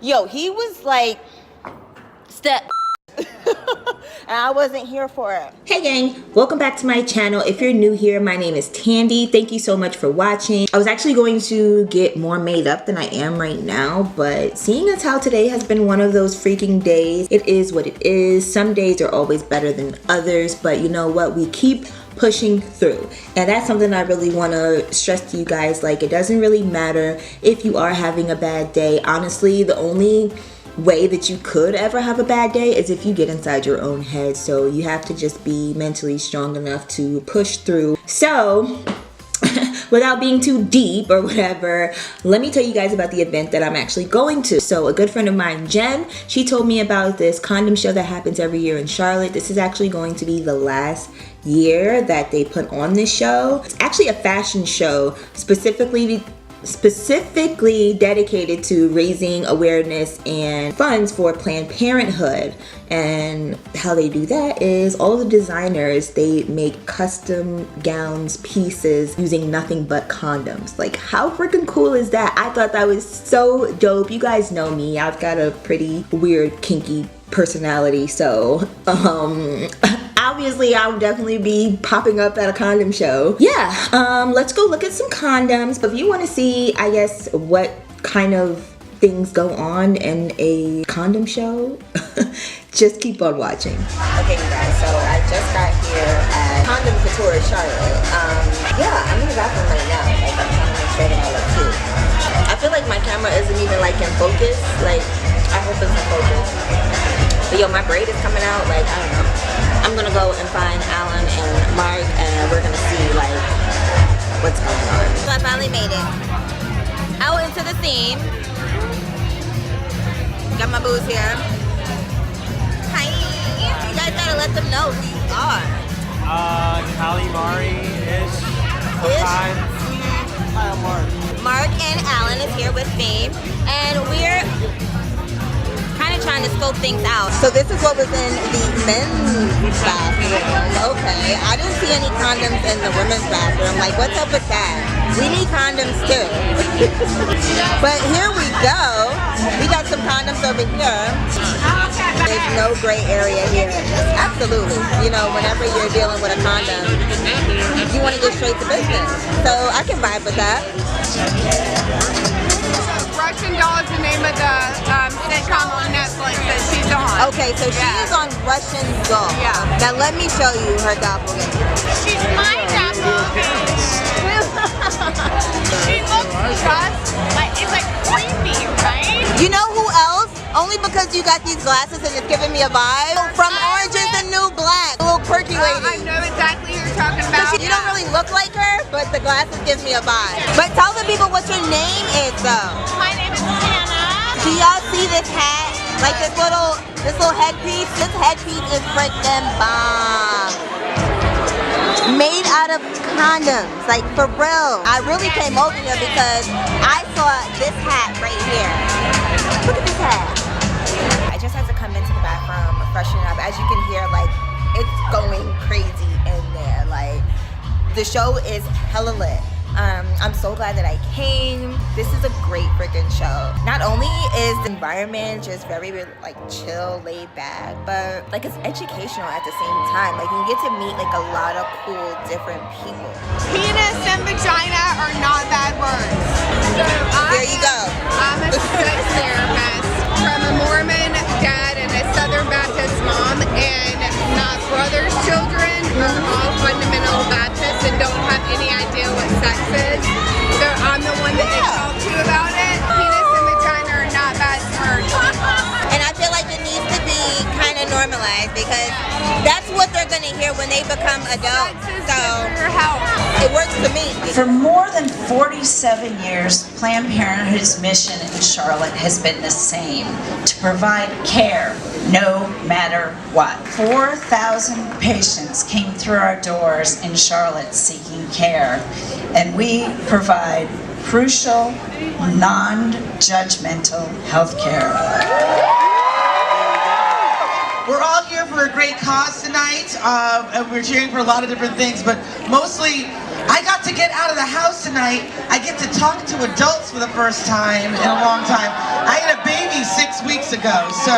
Yo, he was like, step. And I wasn't here for it. Hey gang, welcome back to my channel. If you're new here, my name is Tandy. Thank you so much for watching. I was actually going to get more made up than I am right now, but seeing as how today has been one of those freaking days, it is what it is. Some days are always better than others, but you know what? We keep pushing through, and that's something I really want to stress to you guys. Like, it doesn't really matter if you are having a bad day. Honestly, the only way that you could ever have a bad day is if you get inside your own head. So you have to just be mentally strong enough to push through. So without being too deep or whatever, let me tell you guys about the event that I'm actually going to. So a good friend of mine, Jen, she told me about this condom show that happens every year in Charlotte. This is actually going to be the last year that they put on this show. It's actually a fashion show specifically dedicated to raising awareness and funds for Planned Parenthood. And how they do that is all the designers, they make custom gowns, pieces using nothing but condoms. Like, how freaking cool is that? I thought that was so dope. You guys know me, I've got a pretty weird kinky personality, so obviously I'll definitely be popping up at a condom show. Yeah, let's go look at some condoms. But if you want to see, I guess, what kind of things go on in a condom show, just keep on watching. Okay, you guys, so I just got here at Condom Couture Charlotte. Yeah, I'm in the bathroom right now. Like, I'm trying to make sure that I look cute. I feel like my camera isn't even like in focus. Like, I hope it's in focus. But yo, my braid is coming out. Like, I don't know. I'm gonna go and find Alan and Mark, and we're gonna see like what's going on. So I finally made it out into the scene. Got my booze here. Hi. You guys gotta let them know who you are. Calamari-ish. Hi, I'm Mark. Mark and Alan is here with me, and we're kind of trying to scope things out. So this is what was in the men's bathroom. Okay, I didn't see any condoms in the women's bathroom. Like, what's up with that? We need condoms too. But here we go. We got some condoms over here. There's no gray area here. Absolutely. You know, whenever you're dealing with a condom, you want to get straight to business. So I can vibe with that. Russian Doll is the name of the sitcom on Netflix that she's on. Okay, so she is on Russian Doll. Yeah. Now let me show you her doppelganger. She's my doppelganger. She looks just like, it's like creepy, right? You know who else? Only because you got these glasses and it's giving me a vibe. From Orange is the New Black. A little quirky lady. I know exactly who you're talking about. You don't really look like her, but the glasses give me a vibe. But tell the people what your name is though. My name is Hannah. Do y'all see this hat? Like this little headpiece? This headpiece is freaking bomb. Made out of condoms, like for real. I really came over here because I saw this hat right here. Look at this hat. I just had to come into the bathroom, freshen up. As you can hear, like, it's going crazy in there. Like, the show is hella lit. I'm so glad that I came. This is a great freaking show. Not only is the environment just very like chill, laid back, but like it's educational at the same time. Like, you get to meet like a lot of cool different people. Penis and vagina are not bad words. So There you go. I'm a sex therapist from a Mormon dad and a Southern Baptist mom, and my brother's children are all fundamental Baptists and don't have any idea what sex is. So I'm the one that they talk to about it. Penis and vagina are not bad words. And I feel like it needs to be kind of normalized because that's what they're going to hear when they become adults. So it works for me. For more than 47 years, Planned Parenthood's mission in Charlotte has been the same: to provide care no matter what. 4,000 patients came through our doors in Charlotte seeking care, and we provide crucial, non-judgmental health care. We're all here for a great cause tonight, and we're cheering for a lot of different things, but mostly I got to get out of the house tonight. I get to talk to adults for the first time in a long time. I get a babysit go. So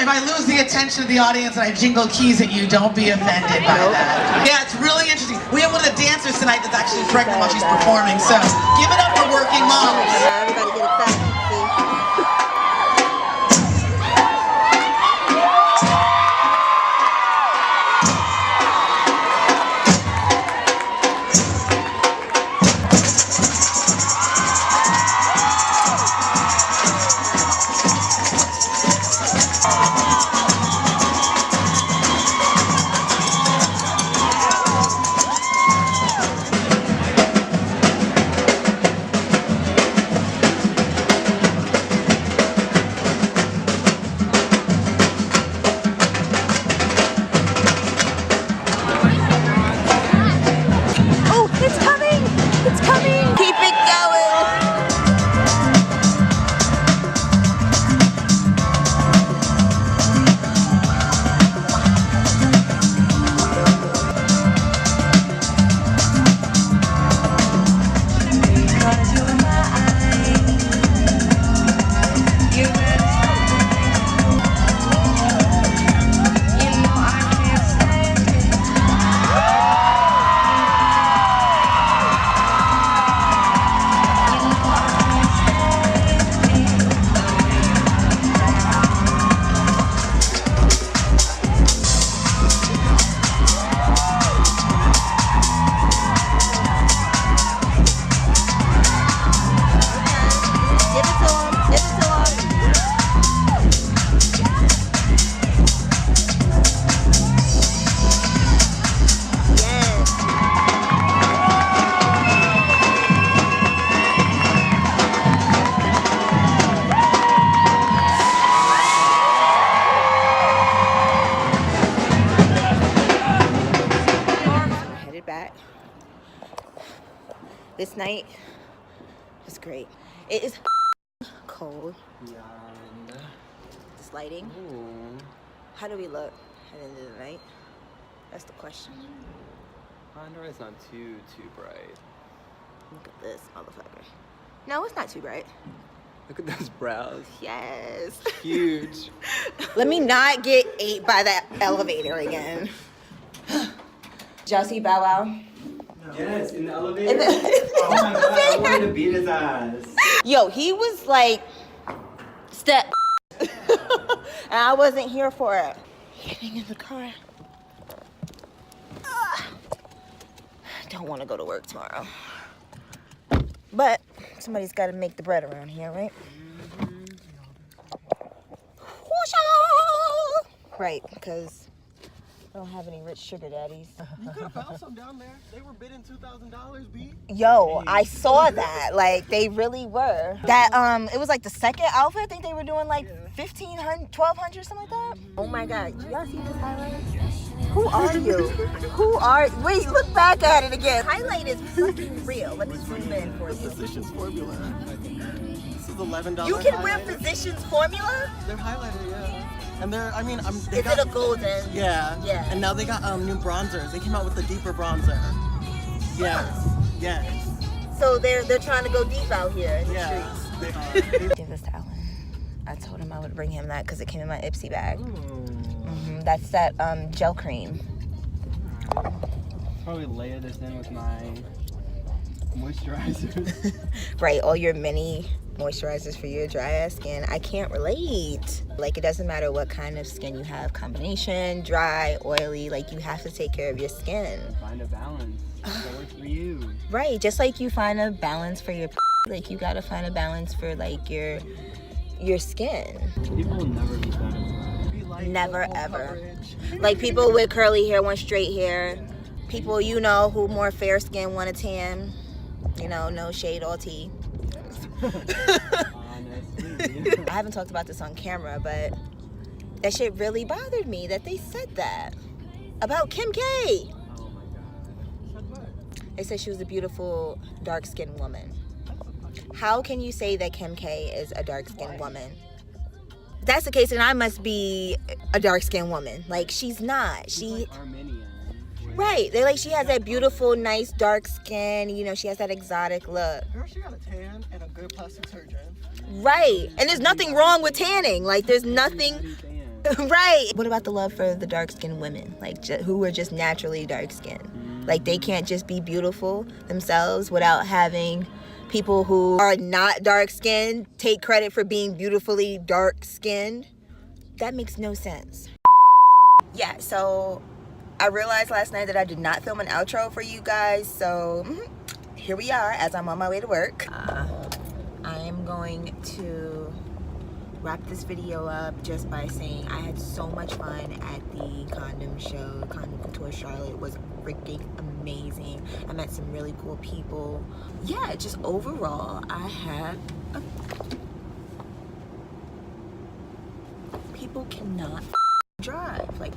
if I lose the attention of the audience and I jingle keys at you, don't be offended by that. Yeah, it's really interesting. We have one of the dancers tonight that's actually pregnant while she's performing, so give it up for working moms. Everybody get excited. This night was great. It is cold. This lighting. Ooh. How do we look at the end of the night? That's the question. It's not too bright. Look at this motherfucker. No, it's not too bright. Look at those brows. Yes. Huge. Let me not get ate by that elevator again. Did y'all see Bow Wow? Yes, in the elevator. Oh my god, I wanted to beat his ass. Yo, he was like, step. And I wasn't here for it. Getting in the car. Don't want to go to work tomorrow. But somebody's got to make the bread around here, right? Right, because I don't have any rich sugar daddies. You could have found some down there. They were bidding $2,000, B. Yo, I saw that. Like, they really were. That, it was like the second outfit. I think they were doing like 1,500, 1,200, something like that. Oh my God. You y'all see this highlight? Who are you? Who are, wait, look back at it again. Highlight is fucking real. Let me zoom in for you. Physicians Formula. This is $11. You can wear highlighter. Physicians Formula? They're highlighted, yeah. And they're, I mean, Is it a golden? Yeah. Yeah. And now they got new bronzers. They came out with a deeper bronzer. Yes. Yes. So they're trying to go deep out here in the Yeah. streets. They are. Give this to Alan. I told him I would bring him that because it came in my Ipsy bag. That's that gel cream. Probably layer this in with my moisturizers. Right, all your mini moisturizers for your dry ass skin. I can't relate. Like, it doesn't matter what kind of skin you have, combination, dry, oily, like you have to take care of your skin. Find a balance that works for you. Right, just like you find a balance for your like you gotta find a balance for like your skin. People will never be satisfied. Never ever. Like people with curly hair want straight hair. People you know who more fair skin want a tan. You know, no shade, all tea. I haven't talked about this on camera, but that shit really bothered me that they said that about Kim K. Oh my god. They said she was a beautiful dark-skinned woman. How can you say that Kim K is a dark-skinned woman? If that's the case, then I must be a dark-skinned woman. Like, she's not. She's like Armenian. Right. They're like, she has that beautiful, nice, dark skin. You know, she has that exotic look. Girl, she got a tan and a good plastic surgeon. Right. And there's nothing wrong with tanning. Like, there's nothing... Right. What about the love for the dark-skinned women? Like, who are just naturally dark-skinned? Like, they can't just be beautiful themselves without having people who are not dark-skinned take credit for being beautifully dark-skinned. That makes no sense. Yeah, so... I realized last night that I did not film an outro for you guys, so here we are as I'm on my way to work. I am going to wrap this video up just by saying I had so much fun at the condom show. Condom Couture Charlotte was freaking amazing. I met some really cool people. Yeah, just overall, I had people cannot drive. Like,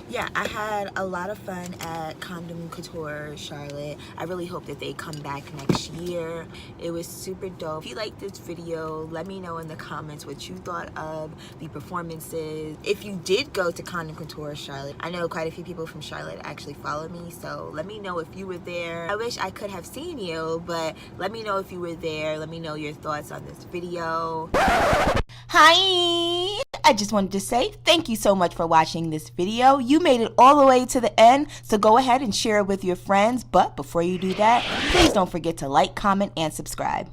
yeah, I had a lot of fun at Condom Couture Charlotte. I really hope that they come back next year. It was super dope. If you liked this video, let me know in the comments what you thought of the performances. If you did go to Condom Couture Charlotte, I know quite a few people from Charlotte actually follow me, so let me know if you were there. I wish I could have seen you, but let me know if you were there. Let me know your thoughts on this video. Hi! I just wanted to say thank you so much for watching this video. You made it all the way to the end, so go ahead and share it with your friends. But before you do that, please don't forget to like, comment, and subscribe.